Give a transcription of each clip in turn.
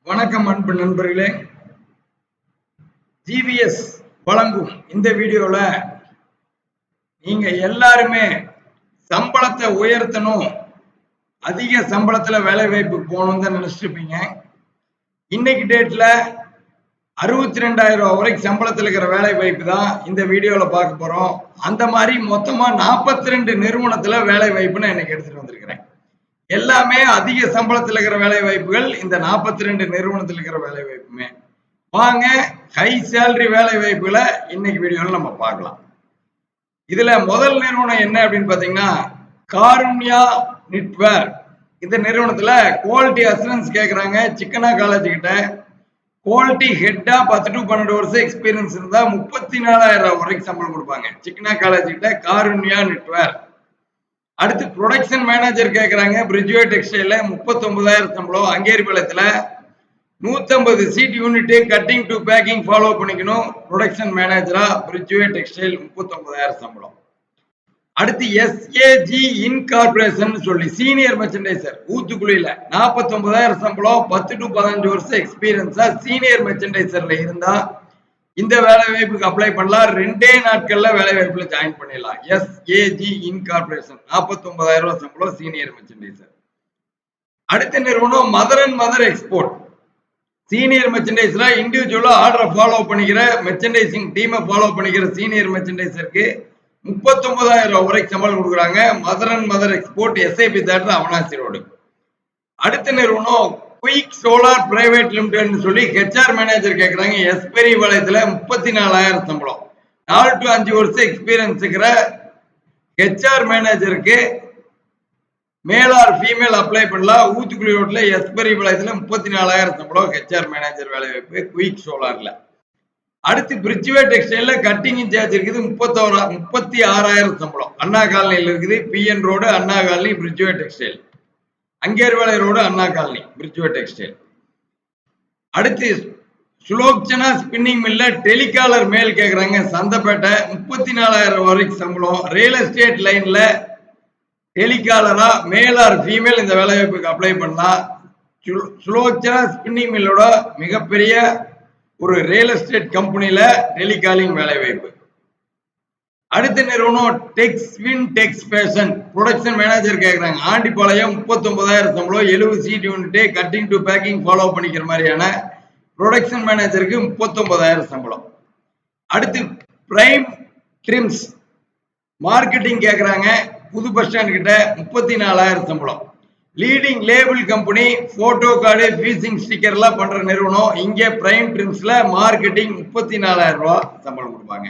வணக்கம் அன்பு நண்பர்களே. ஜிவிஎஸ் வழங்கும் இந்த வீடியோல நீங்க எல்லாருமே சம்பளத்தை உயர்த்தணும், அதிக சம்பளத்துல வேலை வாய்ப்பு போகணும் தான் நினைச்சிருப்பீங்க. இன்னைக்கு டேட்ல 62,000 ரூபாய் வரைக்கும் சம்பளத்தில் இருக்கிற வேலை வாய்ப்பு தான் இந்த வீடியோல பார்க்க போறோம். அந்த மாதிரி மொத்தமா 42 நிறுவனத்துல வேலை வாய்ப்புன்னு எனக்கு எடுத்துட்டு வந்திருக்கிறேன். எல்லாமே அதிக சம்பளத்தில் இருக்கிற வேலை வாய்ப்புகள். இந்த 42 நிறுவனத்தில் இருக்கிற வேலை வாய்ப்புமே வாங்க ஹை சேலரி வேலை வாய்ப்புகளை இன்னைக்கு வீடியோல நம்ம பார்க்கலாம். இதுல முதல் நிறுவனம் என்ன அப்படின்னு பாத்தீங்கன்னா காருண்யா நிட்வேர். இந்த நிறுவனத்துல குவாலிட்டி அசூரன்ஸ் கேட்கறாங்க. சிக்கனா காலேஜ் கிட்ட குவாலிட்டி ஹெட்டா 10 to 12 வருஷம் எக்ஸ்பீரியன்ஸ் இருந்தா 34,000 ரூபாய் வரைக்கும் சம்பளம் கொடுப்பாங்க. சிக்கனா காலேஜ் கிட்ட காருண்யா நிட்வேர். அடுத்து ப்ரொடக்ஷன் மேனேஜர் கேட்கறாங்க. பிரிட்ஜ்வே டெக்ஸ்டைல 39,000 சம்பளம். அங்கேரிபாளையத்துல 150 seat unit cutting to packing follow பண்ணிக்கணும். ப்ரொடக்ஷன் மேனேஜரா பிரிட்ஜ்வே டெக்ஸ்டைல் 39,000 சம்பளம். அடுத்து எஸ்ஏஜி இன்கார்பரேஷன் சொல்லி சீனியர் மெர்ச்சன்டைசர் ஊத்துக்குழியில 49,000 சம்பளம். 10 to 15 வருஷம் எக்ஸ்பீரியன்ஸா சீனியர் மெர்ச்சன்டைசர்ல இருந்தா இந்த வேலை வாய்ப்புக்கு அப்ளை பண்ணலாம். 2 நாட்கள்ல வேலை வாய்ப்புல ஜாயின் பண்ணிடலாம். எஸ்ஏஜி இன்கார்பரேஷன் 49,000 ரூபாய் சம்பளம், சீனியர் மெர்ச்சன்டைசர். அடுத்த நிறுவனம் mother and mother export. Senior மெர்ச்சன்டைசரா இண்டிவிஜுவலா ஆர்டரை ஃபாலோ பண்ணிக்கிற மெர்ச்சன்டைசிங் டீமை ஃபாலோ பண்ணிக்கிற சீனியர் மெர்ச்சன்டைசருக்கு 39,000 ரூபாய் வரைக்கும் சம்பளம் கொடுக்குறாங்க. Mother and mother export, SIP theatre, Avinashi road. அடுத்த நிறுவனம் குயிக் சோலார் பிரைவேட் லிமிடெட் சொல்லி ஹெச்ஆர் மேனேஜர் கேட்கறாங்க. எஸ்பெரி வளையத்துல 34,000 சம்பளம். 4 to 5 வருஷம் எக்ஸ்பீரியன்ஸ் இருக்கிற ஹெச்ஆர் மேனேஜருக்கு மேலார் ஃபீமேல் அப்ளை பண்ணலாம். ஊத்துக்குழி ரோட்ல எஸ்பெரி வளையத்துல 34,000 சம்பளம், ஹெச்ஆர் மேனேஜர் வேலை வாய்ப்பு குயிக் சோலார்ல. அடுத்து பிரிட்ஜ்வே டெக்ஸ்டைல்ல கட்டிங் இன்சார்ஜ் இருக்குது. 36,000 சம்பளம். அண்ணா காலனியில் இருக்குது. பிஎன் ரோடு அண்ணா காலனி பிரிட்ஜ்வே டெக்ஸ்டைல். அங்கேர்வாலை ரோடு அண்ணா காலனி பிரிட்ஜ்வே டெக்ஸ்டைல். அடுத்து சுலோச்சனா ஸ்பின்னிங் மில்ல டெலிகாலர் மேல் கேட்கறாங்க. சந்தைப்பேட்டை 34,000 வரைக்கும் சம்பளம். ரியல் எஸ்டேட் லைன்ல டெலிகாலரா மேலார் ஃபீமேல் இந்த வேலை வாய்ப்புக்கு அப்ளை பண்ணலாம். சுலோச்சனா ஸ்பின்னிங் மில்லோட மிகப்பெரிய ஒரு ரியல் எஸ்டேட் கம்பெனில டெலிகாலிங் வேலை வாய்ப்பு. அடுத்த நிறுவனம் Texwin Tex Fashion. Production manager கேட்கறாங்க. ஆண்டிப்பாளையம் 39,000 சம்பளம், 70 seat unit cutting to packing follow பண்ணிக்கிற மாதிரியான ப்ரொடக்ஷன் மேனேஜருக்கு 39,000 சம்பளம். அடுத்து பிரைம் ட்ரிம்ஸ் மார்க்கெட்டிங் கேட்கறாங்க. புது பஸ் ஸ்டாண்ட் கிட்ட 34,000 சம்பளம். Leading label company, photo card, fusing sticker எல்லாம் பண்ற நிறுவனம். இங்க பிரைம் ட்ரிம்ஸ்ல மார்க்கெட்டிங் 34,000 ரூபாய் சம்பளம் கொடுப்பாங்க.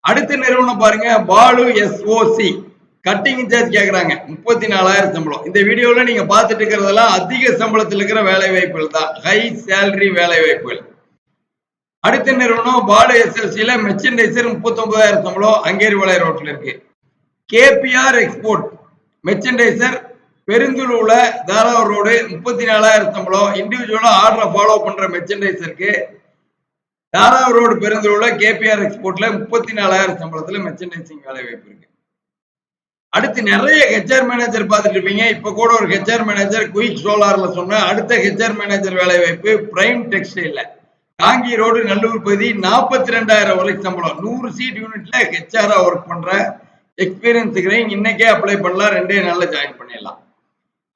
அடுத்த நிறுவனம் பாருங்க பாலு எஸ்ஓசி. கட்டிங் இன்சார்ஜ் கேட்கறாங்க. 34,000 சம்பளம். இந்த வீடியோல நீங்க பார்த்துட்டு இருக்கிறதெல்லாம் அதிக சம்பளத்தில் இருக்கிற வேலை வாய்ப்புகள் தான், ஹை சேலரி வேலை வாய்ப்புகள். அடுத்த நிறுவனம் பாலு எஸ்ஓசியில மெர்ச்சன்டைசர் 39,000 சம்பளம், அங்கேரிபாளையம் ரோட்ல இருக்கு. கேபிஆர் எக்ஸ்போர்ட் மெர்ச்சன்டைசர் பெருந்துளூர்ல தாராவூர் ரோடு 34,000 சம்பளம். இண்டிவிஜுவலா ஆர்டரை ஃபாலோ பண்ற மெர்ச்சன்டைசருக்கு தாராவூர் ரோடு பெருந்துளூர்ல கேபிஆர் எக்ஸ்போர்ட்ல 34,000 சம்பளத்துல மெர்ச்சன்டைசிங் வேலை வாய்ப்பு இருக்கு. அடுத்து நிறைய ஹெச்ஆர் மேனேஜர் பார்த்துட்டு இருப்பீங்க. இப்ப கூட ஒரு ஹெச்ஆர் மேனேஜர் குயிக் சோலார்ல சொன்ன அடுத்த ஹெச்ஆர் மேனேஜர் வேலை வாய்ப்பு பிரைம் டெக்ஸ்டைல்ல காங்கி ரோடு நல்லூர் பகுதி 42,000 வரைக்கும் சம்பளம். 100 சீட் யூனிட்ல ஹெச்ஆரா ஒர்க் பண்ற எக்ஸ்பீரியன்ஸ் இன்னைக்கே அப்ளை பண்ணலாம். 2 நாள்ல ஜாயின் பண்ணிடலாம்.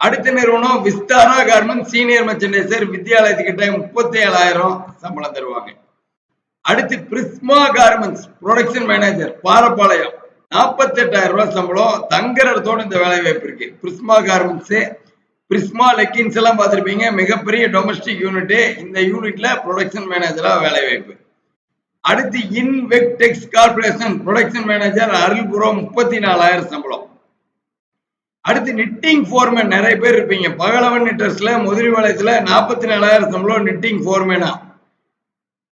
அடுத்த நிறுவனம் விஸ்தாரா கார்மெண்ட். சீனியர் மெர்ச்சன்டைசர் வித்யாலயத்துக்கிட்ட 37,000 சம்பளம் தருவாங்க. அடுத்து Prisma garments production manager Parappalayam 48,000 ரூபாய் சம்பளம். தங்குற இடத்தோட இந்த வேலை வாய்ப்பு இருக்கு. பிரிஸ்மா கார்மெண்ட்ஸ், பிரிஸ்மா லெக்கின்ஸ் எல்லாம் பார்த்திருப்பீங்க. மிகப்பெரிய டொமஸ்டிக் யூனிட். இந்த யூனிட்ல ப்ரொடக்ஷன் மேனேஜரா வேலை வாய்ப்பு. அடுத்து இன்வெக்டெக்ஸ் கார்பரேஷன் ப்ரொடக்ஷன் மேனேஜர் அருள்புரம் 34,000 சம்பளம். அடுத்து நிட்டிங் ஃபோர்மேன் நிறைய பேர் இருப்பீங்க. பகலவன் நிட்டர்ஸ்ல முதலிபாளையத்துல 44,000 சம்பளம் நிட்டிங் ஃபோர்மேனா.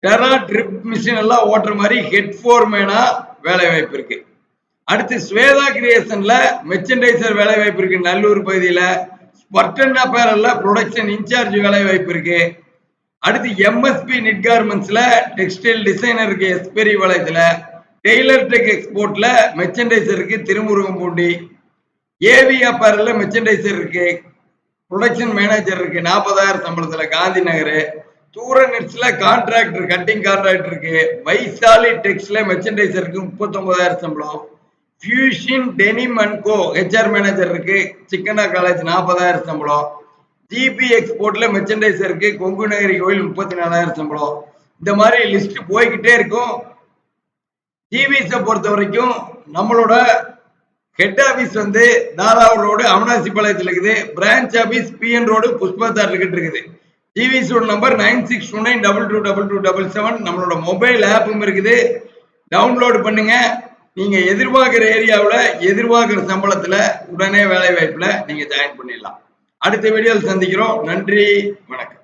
டெரா ட்ரிப் மிஷின் எல்லாம் ஓட்டுற மாதிரி ஹெட் ஃபோர்மேனா வேலை வாய்ப்பு இருக்கு. அடுத்து ஸ்வேதா கிரியேஷன்ல மெர்ச்சன்டைசர் வேலை வாய்ப்பு இருக்கு நல்லூர் பகுதியில. ஸ்பர்டன் அப்பேரல்ல ப்ரொடக்ஷன் இன்சார்ஜ் வேலை வாய்ப்பு இருக்கு. அடுத்து எம்எஸ்பி நிட் கார்மெண்ட்ஸ்ல டெக்ஸ்டைல் டிசைனருக்கு எஸ்பெரி வளையத்துல. டெய்லர் டெக் எக்ஸ்போர்ட்ல மெர்ச்சன்டைசருக்கு திருமுருகம்பூண்டி. ஏவி அப்பேரல்ல மெர்ச்சன்டைசர் இருக்கு. ப்ரொடக்ஷன் மேனேஜர் இருக்கு 40,000 சம்பளத்துல காந்தி நகர். தூரநெட்ஸ்ல கான்ட்ராக்டர் கட்டிங் கான்ட்ராக்டர் இருக்கு. வைசாலி டெக்ஸ்ல மெர்ச்சன்டைசருக்கு 39,000 சம்பளம். Fusion denim and co HR manager இருக்கு. சிக்கனா காலேஜ் 40,000 சம்பளம். ஜிபி எக்ஸ்போர்ட்ல மெர்ச்சன்டைசருக்கு கொங்கு நகரி கோயில் 34,000 சம்பளம். இந்த மாதிரி லிஸ்ட் போய்கிட்டே இருக்கும். ஜிவிஸை பொறுத்த வரைக்கும் நம்மளோட ஹெட் ஆபீஸ் வந்து தாராவூர் ரோடு அவனாசி பாளையத்தில் இருக்குது. பிரான்ச் ஆபீஸ் பிஎன் ரோடு புஷ்பத்தார் இருக்குது. ஜிவிஸோட நம்பர் 9629222277. நம்மளோட மொபைல் ஆப்பும் இருக்குது. டவுன்லோட் பண்ணுங்க. நீங்க எதிர்பார்க்கிற ஏரியாவில் எதிர்பார்க்கிற சம்பளத்துல உடனே வேலை வாய்ப்புல நீங்க ஜாயின் பண்ணிடலாம். அடுத்த வீடியோவில் சந்திக்கிறோம். நன்றி, வணக்கம்.